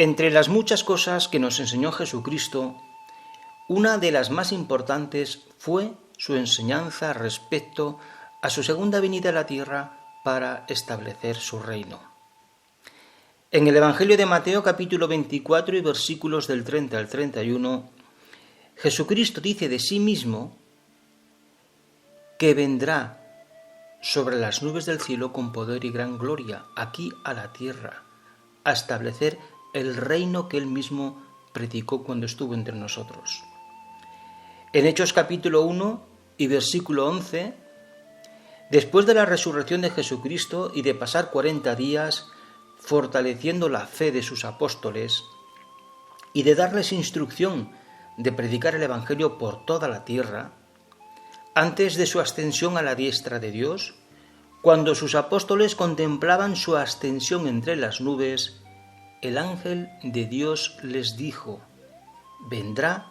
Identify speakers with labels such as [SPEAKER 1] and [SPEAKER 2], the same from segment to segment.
[SPEAKER 1] Entre las muchas cosas que nos enseñó Jesucristo, una de las más importantes fue su enseñanza respecto a su segunda venida a la tierra para establecer su reino. En el Evangelio de Mateo capítulo 24 y versículos del 30 al 31, Jesucristo dice de sí mismo que vendrá sobre las nubes del cielo con poder y gran gloria aquí a la tierra, a establecer el reino que él mismo predicó cuando estuvo entre nosotros. En Hechos capítulo 1 y versículo 11, después de la resurrección de Jesucristo y de pasar 40 días fortaleciendo la fe de sus apóstoles y de darles instrucción de predicar el Evangelio por toda la tierra, antes de su ascensión a la diestra de Dios, cuando sus apóstoles contemplaban su ascensión entre las nubes, el ángel de Dios les dijo: vendrá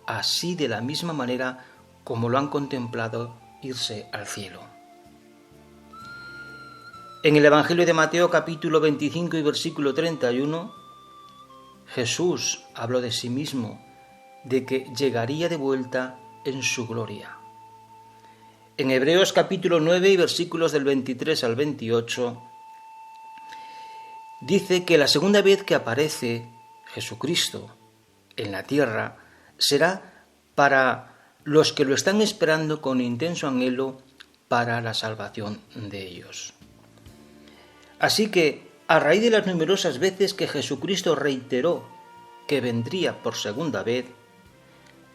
[SPEAKER 1] así de la misma manera como lo han contemplado irse al cielo. En el Evangelio de Mateo capítulo 25 y versículo 31, Jesús habló de sí mismo, de que llegaría de vuelta en su gloria. En Hebreos capítulo 9 y versículos del 23 al 28, dice que la segunda vez que aparece Jesucristo en la tierra será para los que lo están esperando con intenso anhelo para la salvación de ellos. Así que, a raíz de las numerosas veces que Jesucristo reiteró que vendría por segunda vez,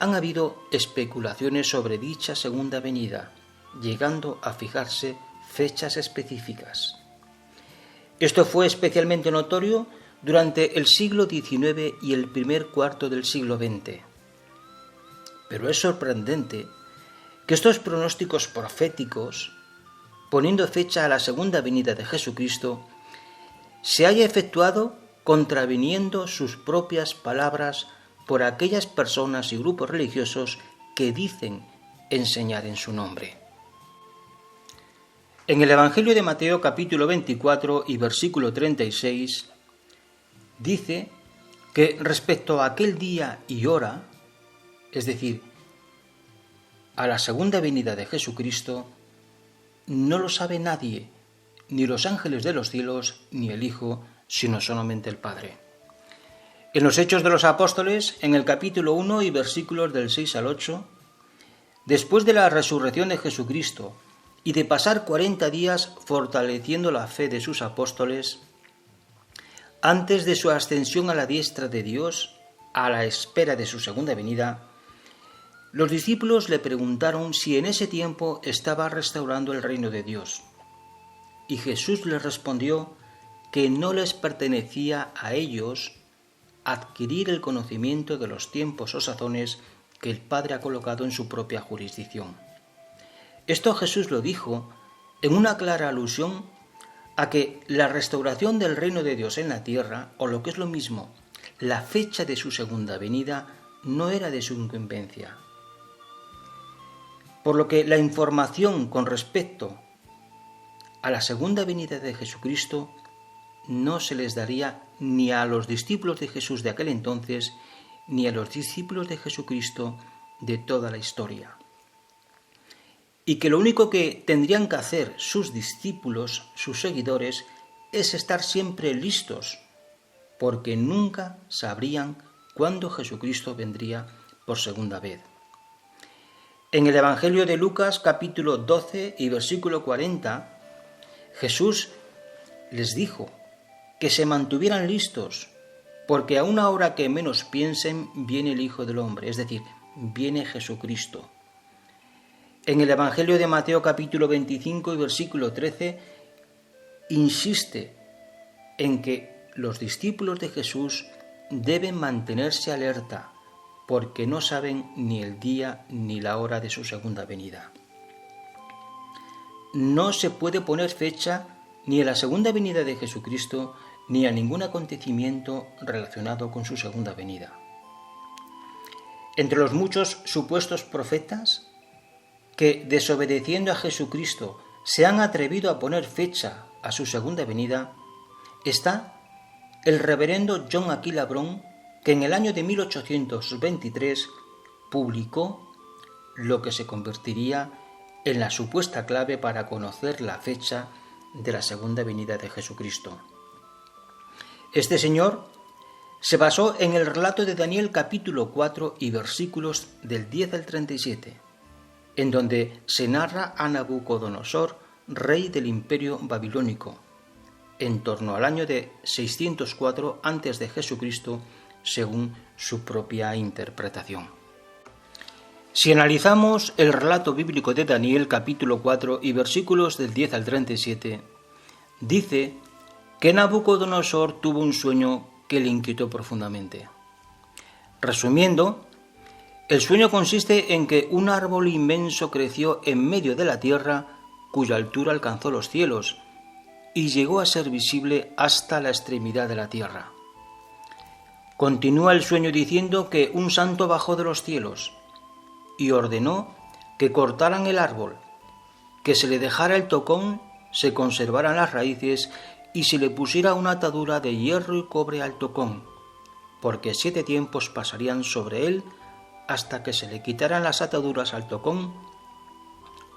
[SPEAKER 1] han habido especulaciones sobre dicha segunda venida, llegando a fijarse fechas específicas. Esto fue especialmente notorio durante el siglo XIX y el primer cuarto del siglo XX. Pero es sorprendente que estos pronósticos proféticos, poniendo fecha a la segunda venida de Jesucristo, se haya efectuado contraviniendo sus propias palabras por aquellas personas y grupos religiosos que dicen enseñar en su nombre. En el Evangelio de Mateo capítulo 24 y versículo 36 dice que respecto a aquel día y hora, es decir, a la segunda venida de Jesucristo, no lo sabe nadie, ni los ángeles de los cielos, ni el Hijo, sino solamente el Padre. En los Hechos de los Apóstoles, en el capítulo 1 y versículos del 6 al 8, después de la resurrección de Jesucristo y de pasar 40 días fortaleciendo la fe de sus apóstoles, antes de su ascensión a la diestra de Dios, a la espera de su segunda venida, los discípulos le preguntaron si en ese tiempo estaba restaurando el reino de Dios. Y Jesús les respondió que no les pertenecía a ellos adquirir el conocimiento de los tiempos o sazones que el Padre ha colocado en su propia jurisdicción. Esto Jesús lo dijo en una clara alusión a que la restauración del reino de Dios en la tierra, o lo que es lo mismo, la fecha de su segunda venida, no era de su incumbencia. Por lo que la información con respecto a la segunda venida de Jesucristo no se les daría ni a los discípulos de Jesús de aquel entonces, ni a los discípulos de Jesucristo de toda la historia. Y que lo único que tendrían que hacer sus discípulos, sus seguidores, es estar siempre listos, porque nunca sabrían cuándo Jesucristo vendría por segunda vez. En el Evangelio de Lucas, capítulo 12 y versículo 40, Jesús les dijo que se mantuvieran listos, porque a una hora que menos piensen viene el Hijo del Hombre, es decir, viene Jesucristo. En el Evangelio de Mateo capítulo 25 y versículo 13 insiste en que los discípulos de Jesús deben mantenerse alerta porque no saben ni el día ni la hora de su segunda venida. No se puede poner fecha ni a la segunda venida de Jesucristo ni a ningún acontecimiento relacionado con su segunda venida. Entre los muchos supuestos profetas que, desobedeciendo a Jesucristo, se han atrevido a poner fecha a su segunda venida, está el reverendo John Aquila Bron, que en el año de 1823 publicó lo que se convertiría en la supuesta clave para conocer la fecha de la segunda venida de Jesucristo. Este señor se basó en el relato de Daniel capítulo 4 y versículos del 10 al 37, en donde se narra a Nabucodonosor, rey del imperio babilónico, en torno al año de 604 a.C., según su propia interpretación. Si analizamos el relato bíblico de Daniel capítulo 4 y versículos del 10 al 37, dice que Nabucodonosor tuvo un sueño que le inquietó profundamente. Resumiendo, el sueño consiste en que un árbol inmenso creció en medio de la tierra, cuya altura alcanzó los cielos, y llegó a ser visible hasta la extremidad de la tierra. Continúa el sueño diciendo que un santo bajó de los cielos y ordenó que cortaran el árbol, que se le dejara el tocón, se conservaran las raíces y se le pusiera una atadura de hierro y cobre al tocón, porque 7 tiempos pasarían sobre él hasta que se le quitaran las ataduras al tocón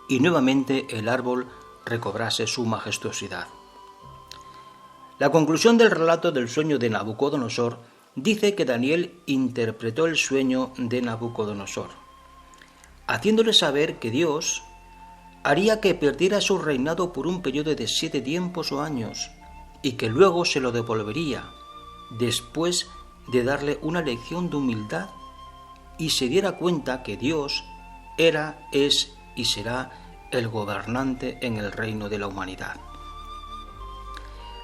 [SPEAKER 1] y nuevamente el árbol recobrase su majestuosidad. La conclusión del relato del sueño de Nabucodonosor dice que Daniel interpretó el sueño de Nabucodonosor, haciéndole saber que Dios haría que perdiera su reinado por un periodo de 7 tiempos o años, y que luego se lo devolvería, después de darle una lección de humildad y se diera cuenta que Dios era, es y será el gobernante en el reino de la humanidad.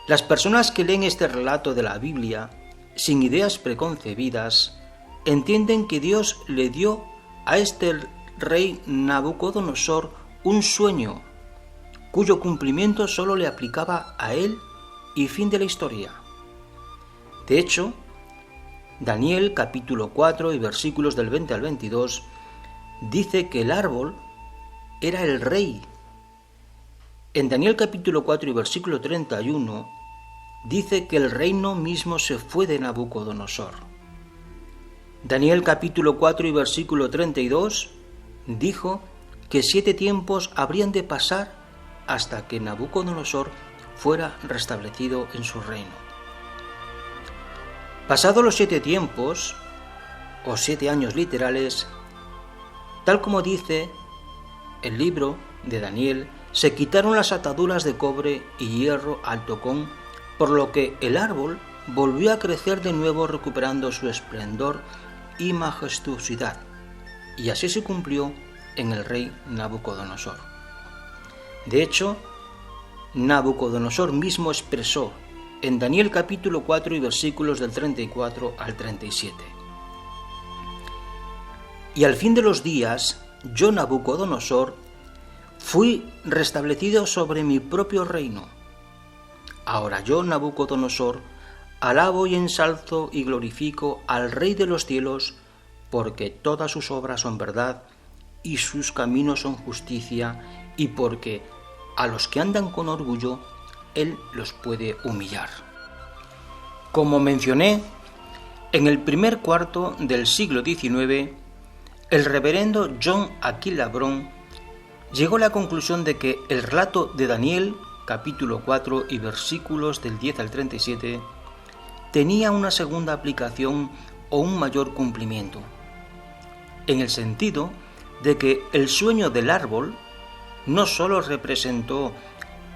[SPEAKER 1] Las personas que leen este relato de la Biblia sin ideas preconcebidas entienden que Dios le dio a este rey Nabucodonosor un sueño cuyo cumplimiento solo le aplicaba a él y fin de la historia. De hecho, Daniel capítulo 4 y versículos del 20 al 22 dice que el árbol era el rey. En Daniel capítulo 4 y versículo 31 dice que el reino mismo se fue de Nabucodonosor. Daniel capítulo 4 y versículo 32 dijo que 7 tiempos habrían de pasar hasta que Nabucodonosor fuera restablecido en su reino. Pasados los 7 tiempos, o 7 años literales, tal como dice el libro de Daniel, se quitaron las ataduras de cobre y hierro al tocón, por lo que el árbol volvió a crecer de nuevo recuperando su esplendor y majestuosidad, y así se cumplió en el rey Nabucodonosor. De hecho, Nabucodonosor mismo expresó en Daniel capítulo 4 y versículos del 34 al 37: Y al fin de los días, yo Nabucodonosor fui restablecido sobre mi propio reino. Ahora yo, Nabucodonosor, alabo y ensalzo y glorifico al Rey de los cielos, porque todas sus obras son verdad y sus caminos son justicia, y porque a los que andan con orgullo, Él los puede humillar. Como mencioné, en el primer cuarto del siglo XIX, el reverendo John Aquila Bron llegó a la conclusión de que el relato de Daniel, capítulo 4 y versículos del 10 al 37, tenía una segunda aplicación o un mayor cumplimiento, en el sentido de que el sueño del árbol no solo representó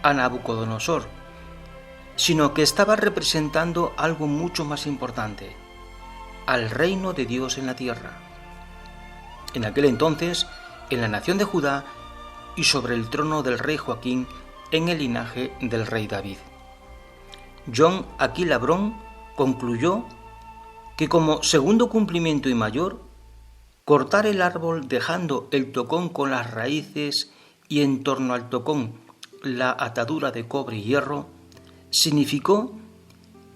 [SPEAKER 1] a Nabucodonosor, sino que estaba representando algo mucho más importante, al reino de Dios en la tierra. En aquel entonces, en la nación de Judá y sobre el trono del rey Joaquín, en el linaje del rey David. John Aquila Bron concluyó que como segundo cumplimiento y mayor, cortar el árbol dejando el tocón con las raíces y en torno al tocón la atadura de cobre y hierro, significó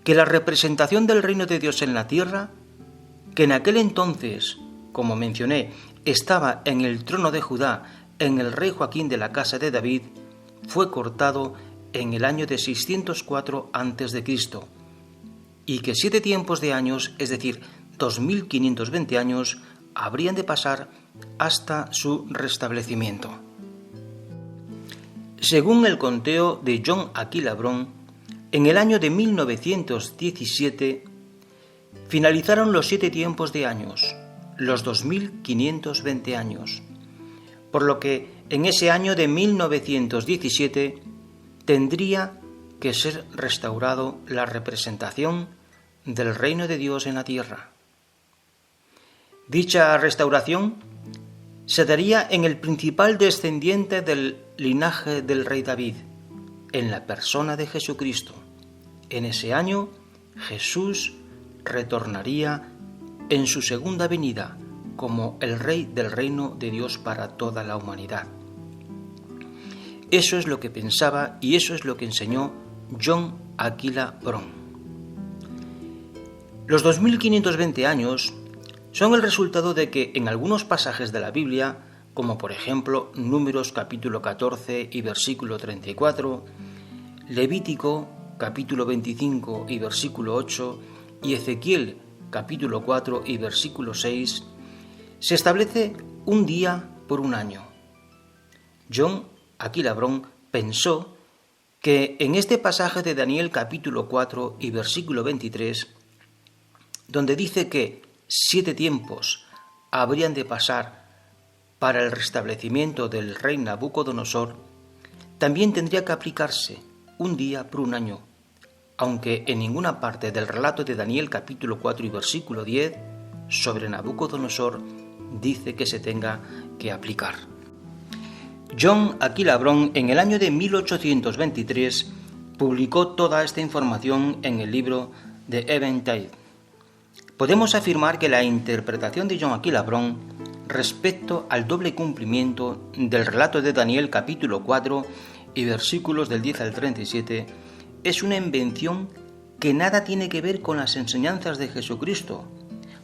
[SPEAKER 1] que la representación del reino de Dios en la tierra, que en aquel entonces, como mencioné, estaba en el trono de Judá, en el rey Joaquín de la casa de David, fue cortado en el año de 604 a.C. y que 7 tiempos de años, es decir, 2520 años, habrían de pasar hasta su restablecimiento. Según el conteo de John Aquila Bron, en el año de 1917 finalizaron los 7 tiempos de años, los 2520 años, por lo que en ese año de 1917 tendría que ser restaurado la representación del reino de Dios en la tierra. Dicha restauración se daría en el principal descendiente del linaje del rey David, en la persona de Jesucristo. En ese año, Jesús retornaría en su segunda venida como el rey del reino de Dios para toda la humanidad. Eso es lo que pensaba y eso es lo que enseñó John Aquila Bron. Los 2520 años son el resultado de que en algunos pasajes de la Biblia, como por ejemplo Números capítulo 14 y versículo 34, Levítico capítulo 25 y versículo 8 y Ezequiel capítulo 4 y versículo 6, se establece un día por un año. John Aquila Bron pensó que en este pasaje de Daniel capítulo 4 y versículo 23, donde dice que 7 tiempos habrían de pasar para el restablecimiento del rey Nabucodonosor, también tendría que aplicarse un día por un año, aunque en ninguna parte del relato de Daniel capítulo 4 y versículo 10 sobre Nabucodonosor dice que se tenga que aplicar. John Aquila Bron en el año de 1823 publicó toda esta información en el libro de Eventide. Podemos afirmar que la interpretación de John Aquila Bron respecto al doble cumplimiento del relato de Daniel capítulo 4 y versículos del 10 al 37 es una invención que nada tiene que ver con las enseñanzas de Jesucristo,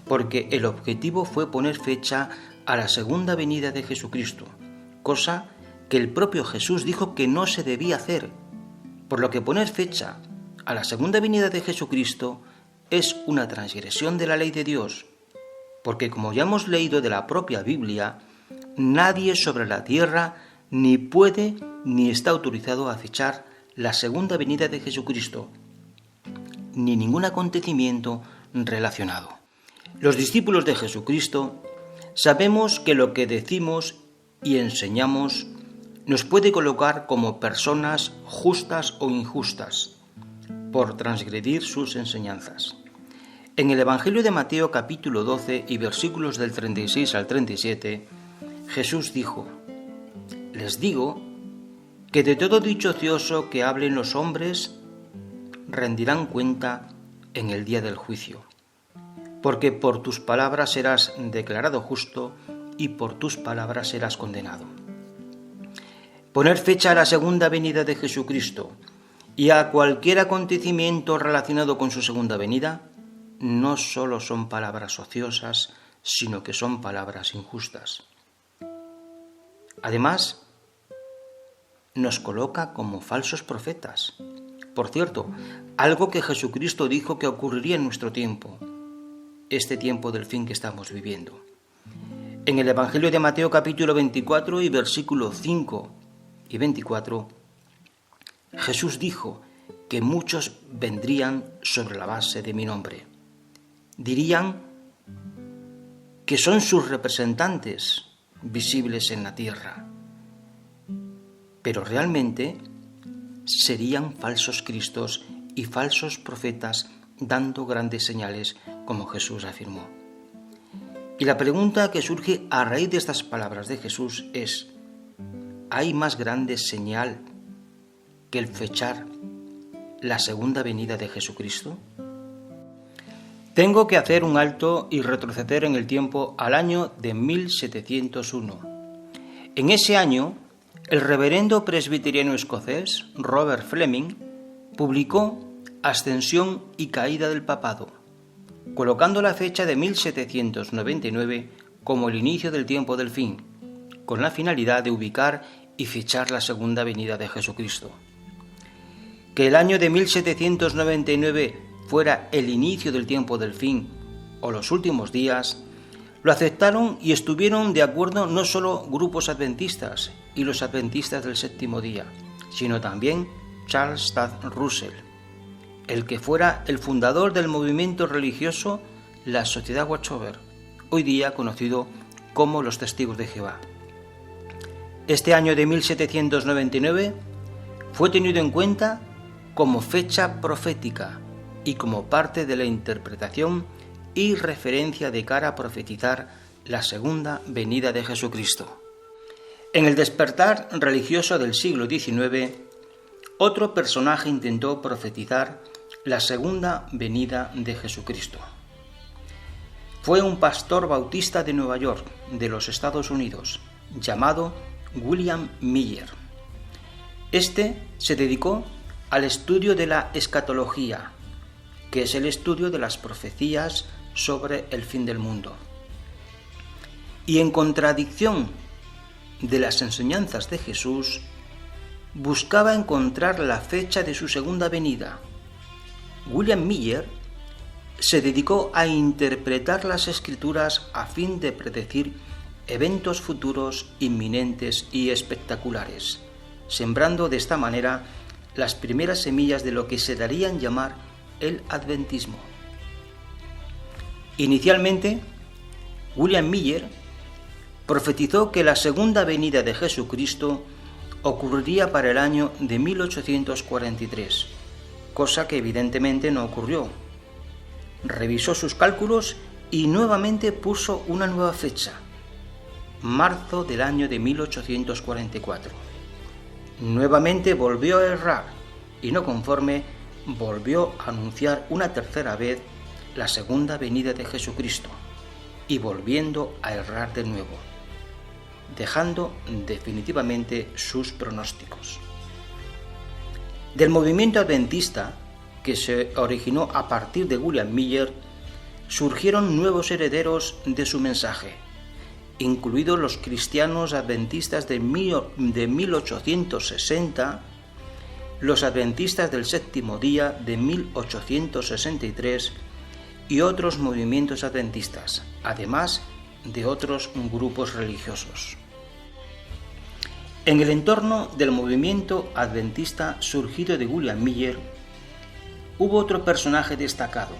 [SPEAKER 1] porque el objetivo fue poner fecha a la segunda venida de Jesucristo, cosa que el propio Jesús dijo que no se debía hacer, por lo que poner fecha a la segunda venida de Jesucristo es una transgresión de la ley de Dios, porque como ya hemos leído de la propia Biblia, nadie sobre la tierra ni puede ni está autorizado a fechar la segunda venida de Jesucristo, ni ningún acontecimiento relacionado. Los discípulos de Jesucristo sabemos que lo que decimos y enseñamos nos puede colocar como personas justas o injustas por transgredir sus enseñanzas. En el Evangelio de Mateo capítulo 12 y versículos del 36 al 37, Jesús dijo: «Les digo que de todo dicho ocioso que hablen los hombres rendirán cuenta en el día del juicio, porque por tus palabras serás declarado justo y por tus palabras serás condenado». Poner fecha a la segunda venida de Jesucristo y a cualquier acontecimiento relacionado con su segunda venida no solo son palabras ociosas, sino que son palabras injustas. Además, nos coloca como falsos profetas. Por cierto, algo que Jesucristo dijo que ocurriría en nuestro tiempo, este tiempo del fin que estamos viviendo. En el Evangelio de Mateo capítulo 24 y versículo 5 y 24, Jesús dijo que muchos vendrían sobre la base de mi nombre. Dirían que son sus representantes visibles en la tierra, pero realmente serían falsos cristos y falsos profetas dando grandes señales, como Jesús afirmó. Y la pregunta que surge a raíz de estas palabras de Jesús es: ¿hay más grande señal que el fechar la segunda venida de Jesucristo? Tengo que hacer un alto y retroceder en el tiempo al año de 1701. En ese año, el reverendo presbiteriano escocés Robert Fleming publicó Ascensión y caída del papado, colocando la fecha de 1799 como el inicio del tiempo del fin, con la finalidad de ubicar y fechar la segunda venida de Jesucristo. Que el año de 1799 fuera el inicio del tiempo del fin o los últimos días, lo aceptaron y estuvieron de acuerdo no solo grupos adventistas y los adventistas del séptimo día, sino también Charles Taze Russell, el que fuera el fundador del movimiento religioso la Sociedad Watchtower, hoy día conocido como los Testigos de Jehová. Este año de 1799 fue tenido en cuenta como fecha profética y como parte de la interpretación y referencia de cara a profetizar la segunda venida de Jesucristo. En el despertar religioso del siglo XIX, otro personaje intentó profetizar la segunda venida de Jesucristo. Fue un pastor bautista de Nueva York, de los Estados Unidos, llamado William Miller. Este se dedicó al estudio de la escatología, que es el estudio de las profecías sobre el fin del mundo. Y en contradicción de las enseñanzas de Jesús, buscaba encontrar la fecha de su segunda venida. William Miller se dedicó a interpretar las Escrituras a fin de predecir eventos futuros inminentes y espectaculares, sembrando de esta manera las primeras semillas de lo que se darían llamar el adventismo. Inicialmente, William Miller profetizó que la segunda venida de Jesucristo ocurriría para el año de 1843, cosa que evidentemente no ocurrió. Revisó sus cálculos y nuevamente puso una nueva fecha, marzo del año de 1844. Nuevamente volvió a errar y no conforme, volvió a anunciar una tercera vez la segunda venida de Jesucristo y volviendo a errar de nuevo, dejando definitivamente sus pronósticos. Del movimiento adventista, que se originó a partir de William Miller, surgieron nuevos herederos de su mensaje, incluidos los cristianos adventistas de 1860, los adventistas del séptimo día de 1863 y otros movimientos adventistas, además de otros grupos religiosos. En el entorno del movimiento adventista surgido de William Miller, hubo otro personaje destacado.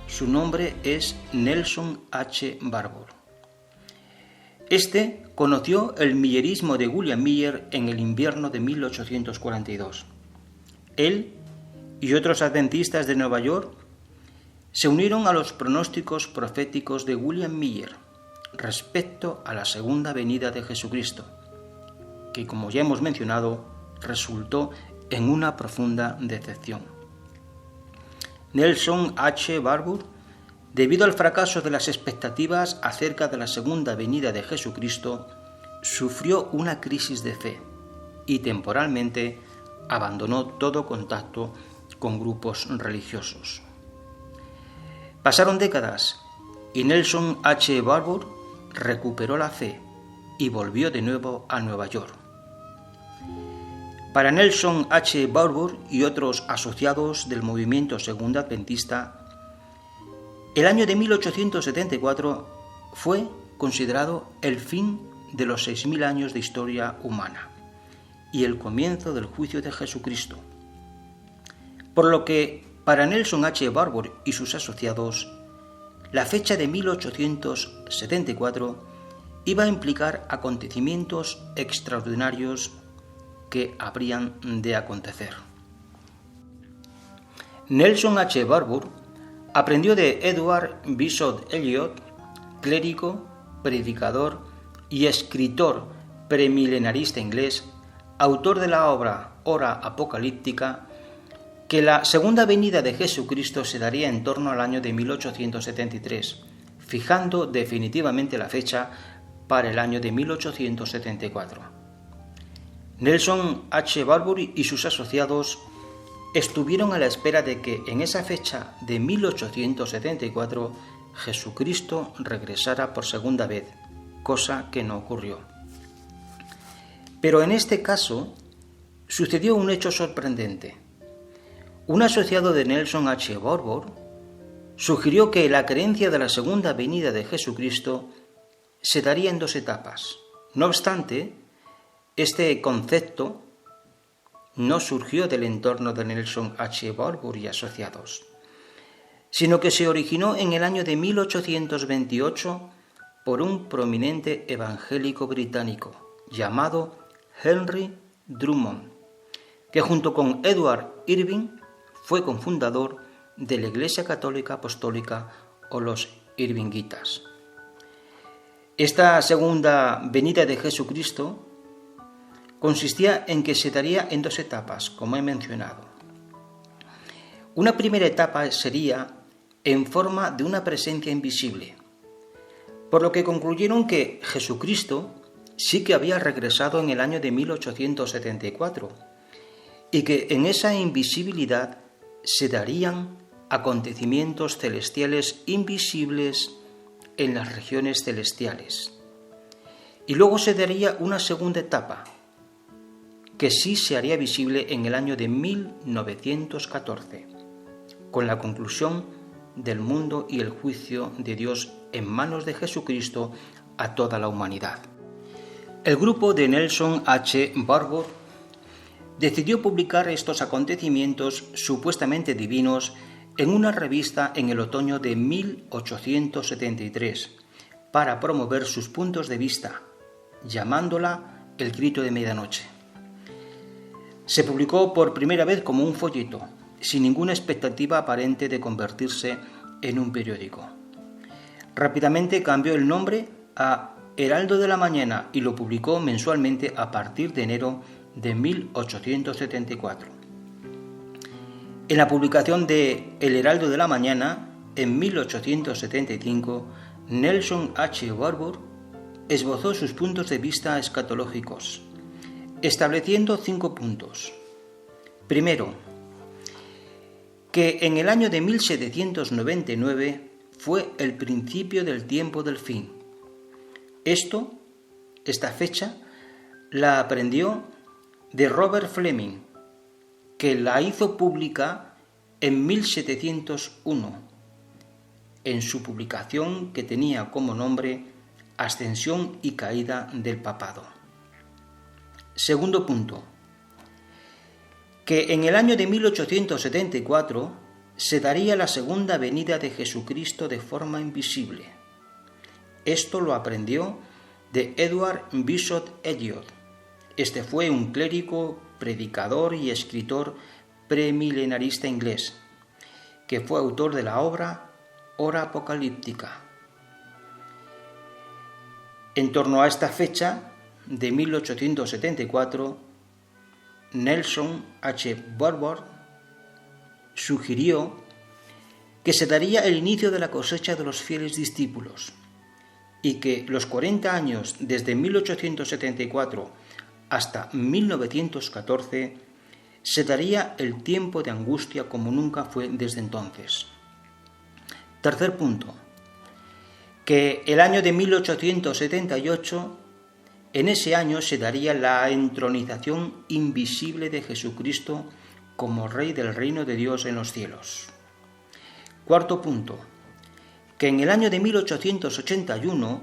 [SPEAKER 1] Su nombre es Nelson H. Barbour. Este conoció el millerismo de William Miller en el invierno de 1842. Él y otros adventistas de Nueva York se unieron a los pronósticos proféticos de William Miller respecto a la segunda venida de Jesucristo, que, como ya hemos mencionado, resultó en una profunda decepción. Nelson H. Barbour, debido al fracaso de las expectativas acerca de la segunda venida de Jesucristo, sufrió una crisis de fe y temporalmente abandonó todo contacto con grupos religiosos. Pasaron décadas y Nelson H. Barbour recuperó la fe y volvió de nuevo a Nueva York. Para Nelson H. Barbour y otros asociados del movimiento segundo adventista, el año de 1874 fue considerado el fin de los 6.000 años de historia humana y el comienzo del juicio de Jesucristo, por lo que para Nelson H. Barbour y sus asociados, la fecha de 1874 iba a implicar acontecimientos extraordinarios que habrían de acontecer. Nelson H. Barbour aprendió de Edward Bishop Elliot, clérigo, predicador y escritor premilenarista inglés, autor de la obra Hora Apocalíptica, que la segunda venida de Jesucristo se daría en torno al año de 1873, fijando definitivamente la fecha para el año de 1874. Nelson H. Barbour y sus asociados estuvieron a la espera de que en esa fecha de 1874 Jesucristo regresara por segunda vez, cosa que no ocurrió. Pero en este caso sucedió un hecho sorprendente. Un asociado de Nelson H. Barbour sugirió que la creencia de la segunda venida de Jesucristo se daría en dos etapas. No obstante, este concepto no surgió del entorno de Nelson H. Barbour y asociados, sino que se originó en el año de 1828 por un prominente evangélico británico llamado Henry Drummond, que junto con Edward Irving fue cofundador de la Iglesia Católica Apostólica o los Irvingitas. Esta segunda venida de Jesucristo consistía en que se daría en dos etapas, como he mencionado. Una primera etapa sería en forma de una presencia invisible, por lo que concluyeron que Jesucristo sí que había regresado en el año de 1874 y que en esa invisibilidad se darían acontecimientos celestiales invisibles en las regiones celestiales. Y luego se daría una segunda etapa, que sí se haría visible en el año de 1914, con la conclusión del mundo y el juicio de Dios en manos de Jesucristo a toda la humanidad. El grupo de Nelson H. Barbour decidió publicar estos acontecimientos supuestamente divinos en una revista en el otoño de 1873 para promover sus puntos de vista, llamándola El Grito de Medianoche. Se publicó por primera vez como un folleto, sin ninguna expectativa aparente de convertirse en un periódico. Rápidamente cambió el nombre a Heraldo de la Mañana y lo publicó mensualmente a partir de enero de 1874. En la publicación de El Heraldo de la Mañana, en 1875, Nelson H. Barbour esbozó sus puntos de vista escatológicos, estableciendo 5 puntos. Primero, que en el año de 1799 fue el principio del tiempo del fin. Esta fecha, la aprendió de Robert Fleming, que la hizo pública en 1701, en su publicación que tenía como nombre Ascensión y Caída del Papado. Segundo punto, que en el año de 1874 se daría la segunda venida de Jesucristo de forma invisible. Esto lo aprendió de Edward Bishop Elliot. Este fue un clérigo, predicador y escritor premilenarista inglés, que fue autor de la obra Hora Apocalíptica. En torno a esta fecha de 1874, Nelson H. Barbour sugirió que se daría el inicio de la cosecha de los fieles discípulos y que los 40 años desde 1874 hasta 1914 se daría el tiempo de angustia como nunca fue desde entonces. Tercer punto, que el año de 1878, en ese año se daría la entronización invisible de Jesucristo como Rey del Reino de Dios en los cielos. Cuarto punto, que en el año de 1881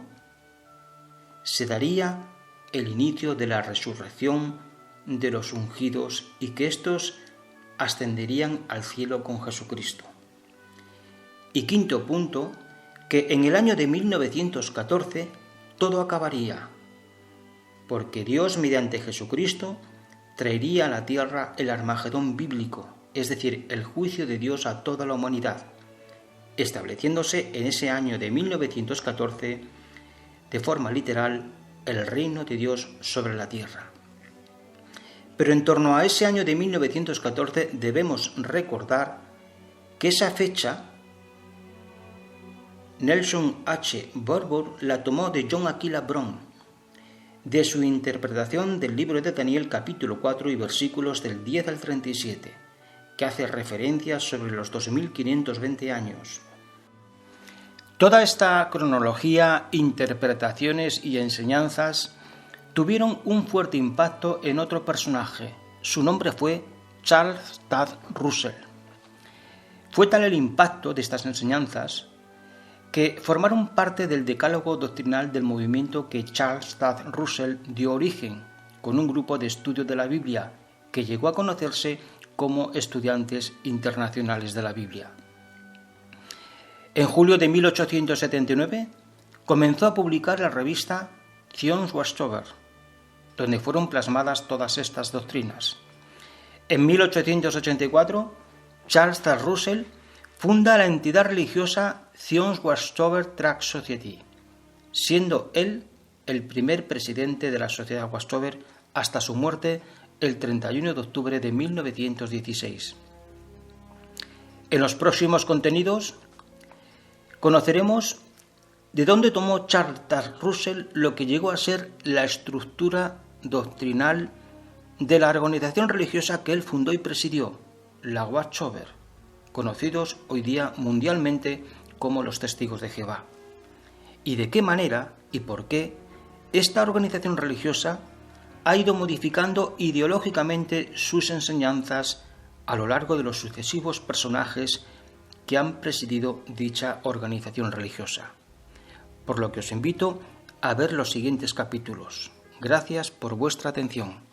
[SPEAKER 1] se daría el inicio de la resurrección de los ungidos y que éstos ascenderían al cielo con Jesucristo. Y quinto punto, que en el año de 1914 todo acabaría, porque Dios mediante Jesucristo traería a la tierra el Armagedón bíblico, es decir, el juicio de Dios a toda la humanidad, estableciéndose en ese año de 1914 de forma literal el reino de Dios sobre la tierra. Pero en torno a ese año de 1914 debemos recordar que esa fecha Nelson H. Barbour la tomó de John Aquila Brown, de su interpretación del libro de Daniel capítulo 4 y versículos del 10 al 37, que hace referencia sobre los 2520 años. Toda esta cronología, interpretaciones y enseñanzas tuvieron un fuerte impacto en otro personaje. Su nombre fue Charles Taze Russell. Fue tal el impacto de estas enseñanzas que formaron parte del decálogo doctrinal del movimiento que Charles Taze Russell dio origen, con un grupo de estudio de la Biblia que llegó a conocerse como Estudiantes Internacionales de la Biblia. En julio de 1879 comenzó a publicar la revista Zion's Watchtower, donde fueron plasmadas todas estas doctrinas. En 1884, Charles Taze Russell funda la entidad religiosa Zion's Watchtower Tract Society, siendo él el primer presidente de la Sociedad Watchtower hasta su muerte el 31 de octubre de 1916. En los próximos contenidos conoceremos de dónde tomó Charles Taze Russell lo que llegó a ser la estructura doctrinal de la organización religiosa que él fundó y presidió, la Watchtower, conocidos hoy día mundialmente como los Testigos de Jehová, y de qué manera y por qué esta organización religiosa ha ido modificando ideológicamente sus enseñanzas a lo largo de los sucesivos personajes que han presidido dicha organización religiosa. Por lo que os invito a ver los siguientes capítulos. Gracias por vuestra atención.